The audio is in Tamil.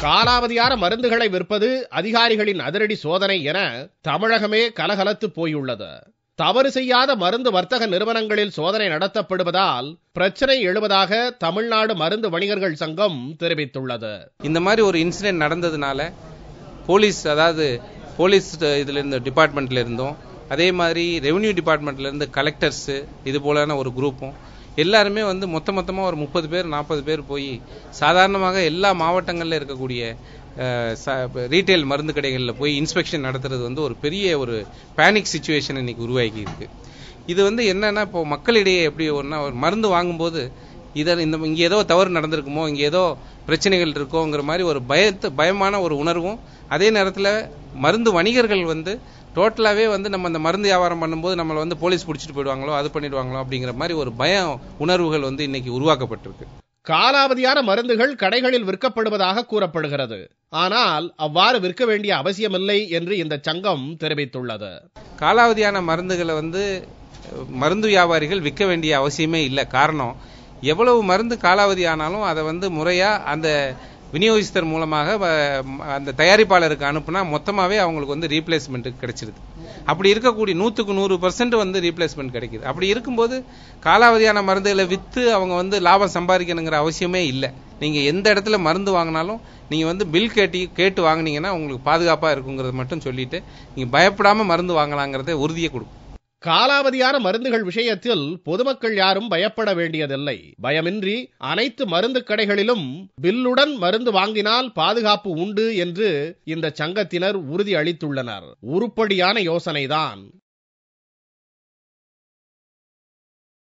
காலாவதியான மருந்துகளை விற்பது அதிகாரிகளின் அதிரடி சோதனை என தமிழகமே கலகலத்து போயுள்ளது. தவறு செய்யாத மருந்து வர்த்தக நிறுவனங்களில் சோதனை நடத்தப்படுவதால் பிரச்சனை எழுவதாக தமிழ்நாடு மருந்து வணிகர்கள் சங்கம் தெரிவித்துள்ளது. இந்த மாதிரி ஒரு இன்சிடென்ட் நடந்ததுனால போலீஸ் இதுல இருந்து டிபார்ட்மெண்ட்ல இருந்தும் அதே மாதிரி ரெவென்யூ டிபார்ட்மெண்ட்ல இருந்து கலெக்டர்ஸ் இது போலான ஒரு குரூப்பும் எல்லாருமே மொத்தமா ஒரு 30 பேர் 40 பேர் போய் சாதாரணமாக எல்லா மாவட்டங்களில் இருக்கக்கூடிய ரீட்டைல் மருந்து கடைகளில் போய் இன்ஸ்பெக்ஷன் நடத்துறது ஒரு பெரிய ஒரு பேனிக் சிச்சுவேஷன் இன்னைக்கு உருவாகி இருக்கு. இது என்னன்னா இப்போ மக்களிடையே எப்படி ஒரு மருந்து வாங்கும்போது இங்க ஏதோ தவறு நடந்திருக்குமோ, இங்க ஏதோ பிரச்சனைகள் இருக்கோங்கிற மாதிரி ஒரு பயமான ஒரு உணர்வும், அதே நேரத்தில் மருந்து வணிகர்கள் டோட்டலாவே நம்ம அந்த மருந்து வியாபாரம் பண்ணும்போது நம்மளை போலீஸ் பிடிச்சிட்டு போயிடுவாங்களோ, அது பண்ணிடுவாங்களோ அப்படிங்கிற மாதிரி ஒரு பய உணர்வுகள் இன்னைக்கு உருவாக்கப்பட்டிருக்கு. காலாவதியான மருந்துகள் கடைகளில் விற்கப்படுவதாக கூறப்படுகிறது. ஆனால் அவ்வாறு விற்க வேண்டிய அவசியமில்லை என்று இந்த சங்கம் தெரிவித்துள்ளது. காலாவதியான மருந்துகளை மருந்து வியாபாரிகள் விற்க வேண்டிய அவசியமே இல்லை. காரணம், எவ்வளவு மருந்து காலாவதி ஆனாலும் அதை முறையா அந்த விநியோகிஸ்தர் மூலமாக அந்த தயாரிப்பாளருக்கு அனுப்புனா மொத்தமாவே அவங்களுக்கு ரீப்ளேஸ்மெண்ட் கிடைச்சிருது. அப்படி இருக்கக்கூடிய 100% ரீப்ளேஸ்மெண்ட் கிடைக்குது. அப்படி இருக்கும்போது காலாவதியான மருந்துகளை வித்து அவங்க லாபம் சம்பாதிக்கணுங்கிற அவசியமே இல்லை. நீங்க எந்த இடத்துல மருந்து வாங்கினாலும் நீங்க பில் கேட்டு வாங்கினீங்கன்னா உங்களுக்கு பாதுகாப்பா இருக்குங்கிறத மட்டும் சொல்லிட்டு நீங்க பயப்படாம மருந்து வாங்கலாங்கிறத உறுதியை கொடுக்கும். காலாவதியான மருந்துகள் விஷயத்தில் பொதுமக்கள் யாரும் பயப்பட வேண்டியதில்லை. பயமின்றி அனைத்து மருந்து கடைகளிலும் பில்லுடன் மருந்து வாங்கினால் பாதுகாப்பு உண்டு என்று இந்த சங்கத்தினர் உறுதி அளித்துள்ளனர். உருப்படியான யோசனைதான்.